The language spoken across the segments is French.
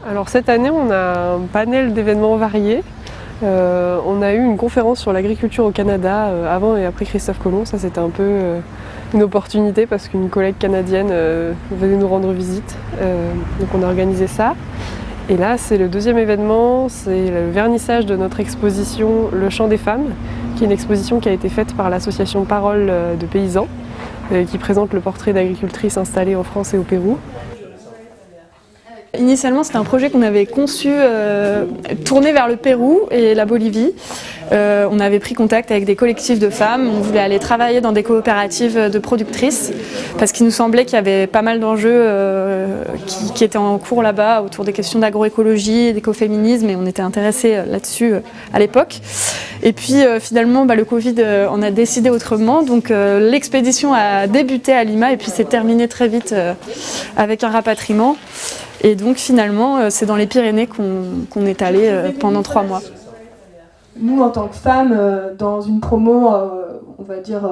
Alors cette année, on a un panel d'événements variés. On a eu une conférence sur l'agriculture au Canada avant et après Christophe Colomb. Ça, c'était un peu une opportunité parce qu'une collègue canadienne venait nous rendre visite. Donc on a organisé ça. Et là, c'est le deuxième événement, c'est le vernissage de notre exposition Le Chant des femmes, qui est une exposition qui a été faite par l'association Parole de paysans, qui présente le portrait d'agricultrices installées en France et au Pérou. Initialement, c'était un projet qu'on avait conçu tourné vers le Pérou et la Bolivie. On avait pris contact avec des collectifs de femmes. On voulait aller travailler dans des coopératives de productrices parce qu'il nous semblait qu'il y avait pas mal d'enjeux qui étaient en cours là-bas autour des questions d'agroécologie et d'écoféminisme, et on était intéressés là-dessus à l'époque. Et puis finalement, le Covid en a décidé autrement. Donc l'expédition a débuté à Lima et puis s'est terminée très vite avec un rapatriement. Et donc finalement, c'est dans les Pyrénées qu'on est allé pendant 3 mois. Nous, en tant que femmes, dans une promo, on va dire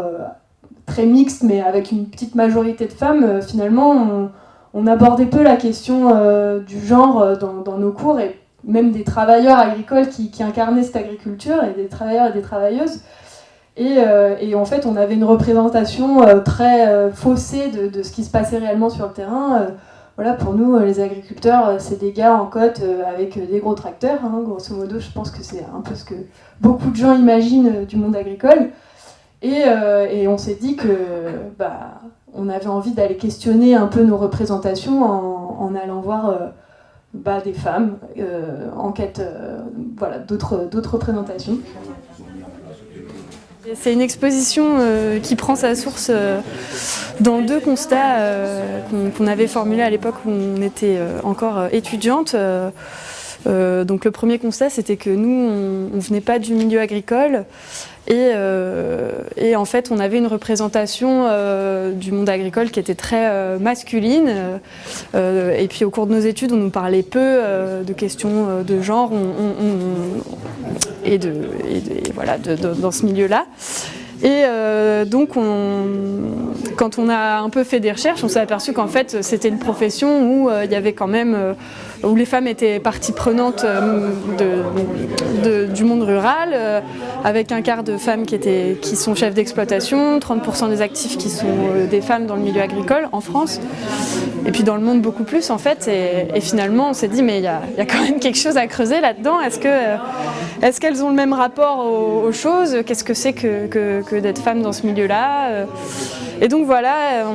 très mixte, mais avec une petite majorité de femmes, finalement, on abordait peu la question du genre dans nos cours, et même des travailleurs agricoles qui incarnaient cette agriculture, et des travailleurs et des travailleuses. Et en fait, on avait une représentation très faussée de ce qui se passait réellement sur le terrain. Voilà, pour nous, les agriculteurs, c'est des gars en côte avec des gros tracteurs. Grosso modo, je pense que c'est un peu ce que beaucoup de gens imaginent du monde agricole. Et on s'est dit que on avait envie d'aller questionner un peu nos représentations en allant voir des femmes en quête d'autres représentations. C'est une exposition qui prend sa source dans 2 constats qu'on avait formulés à l'époque où on était encore étudiante. Donc le premier constat, c'était que nous, on venait pas du milieu agricole, et en fait, on avait une représentation du monde agricole qui était très masculine. Et puis au cours de nos études, on nous parlait peu de questions de genre dans ce milieu-là. Et donc, quand on a un peu fait des recherches, on s'est aperçu qu'en fait, c'était une profession où il y avait quand même, où les femmes étaient partie prenante du monde rural, avec un quart de femmes qui sont chefs d'exploitation, 30% des actifs qui sont des femmes dans le milieu agricole en France, et puis dans le monde beaucoup plus en fait. Et finalement, on s'est dit, mais il y a quand même quelque chose à creuser là-dedans. Est-ce qu'elles ont le même rapport aux choses? Qu'est-ce que c'est que d'être femme dans ce milieu-là? Et donc voilà,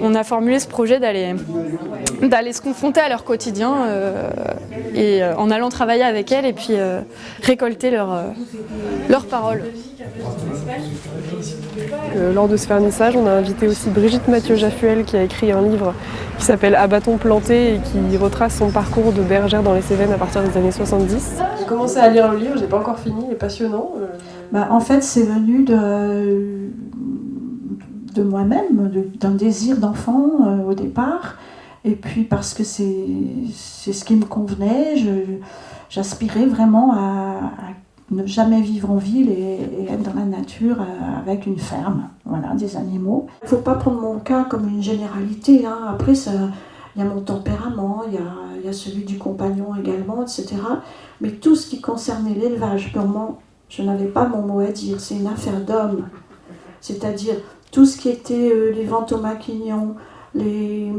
on a formulé ce projet d'aller se confronter à leur quotidien et en allant travailler avec elles et puis récolter leurs paroles. Lors de ce vernissage, on a invité aussi Brigitte Mathieu-Jaffuel qui a écrit un livre qui s'appelle À bâton planté et qui retrace son parcours de bergère dans les Cévennes à partir des années 70. J'ai commencé à lire le livre, j'ai pas encore fini, il est passionnant. En fait, c'est venu de moi-même, d'un désir d'enfant au départ, et puis parce que c'est ce qui me convenait, j'aspirais vraiment à ne jamais vivre en ville et être dans la nature avec une ferme, voilà, des animaux. Il ne faut pas prendre mon cas comme une généralité, Après, il y a mon tempérament, il y a celui du compagnon également, etc. Mais tout ce qui concernait l'élevage purement, je n'avais pas mon mot à dire, c'est une affaire d'homme. C'est-à-dire tout ce qui était les ventes au maquignon, les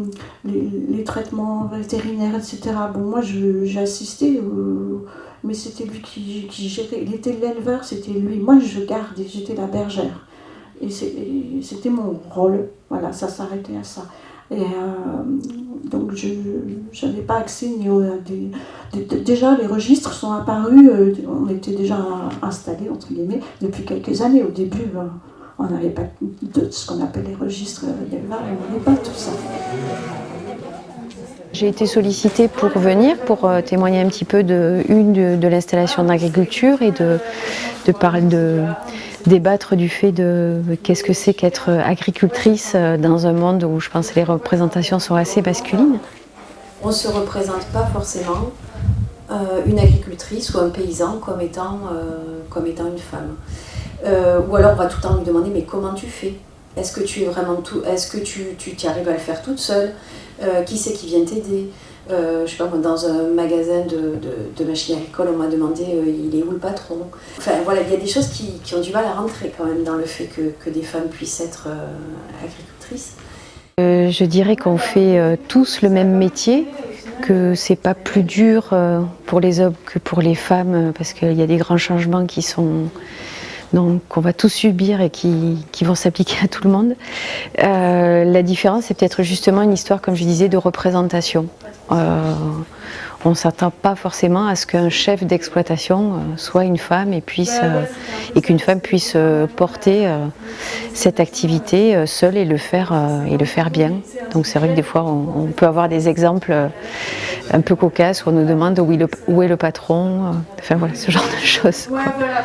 traitements vétérinaires, etc. Bon, moi, j'ai assisté, mais c'était lui qui gérait. Il était l'éleveur, c'était lui. Moi, je gardais, j'étais la bergère. Et c'était mon rôle. Voilà, ça s'arrêtait à ça. Et donc, je n'avais pas accès ni déjà, les registres sont apparus, on était déjà installés, entre guillemets, depuis quelques années. Au début, on n'avait pas de ce qu'on appelle les registres d'élevage, on n'avait pas tout ça. J'ai été sollicitée pour venir, pour témoigner un petit peu de l'installation de l'agriculture et de débattre du fait de qu'est-ce que c'est qu'être agricultrice dans un monde où je pense que les représentations sont assez masculines. On ne se représente pas forcément une agricultrice ou un paysan comme étant une femme. Ou alors on va tout le temps lui demander mais comment tu fais? Est-ce que tu es vraiment tout? Est-ce que tu arrives à le faire toute seule? Qui c'est qui vient t'aider? Je sais pas, moi, dans un magasin de machines agricoles, on m'a demandé il est où le patron. Enfin voilà, il y a des choses qui ont du mal à rentrer quand même dans le fait que des femmes puissent être agricultrices. Je dirais qu'on fait tous le même métier, que c'est pas plus dur pour les hommes que pour les femmes, parce qu'il y a des grands changements qu'on va tous subir et qui vont s'appliquer à tout le monde. La différence, c'est peut-être justement une histoire, comme je disais, de représentation. On ne s'attend pas forcément à ce qu'un chef d'exploitation soit une femme et qu'une femme puisse porter cette activité seule et le faire bien. Donc c'est vrai que des fois on peut avoir des exemples un peu cocasses où on nous demande où est le patron, enfin voilà, ce genre de choses. Ouais, voilà.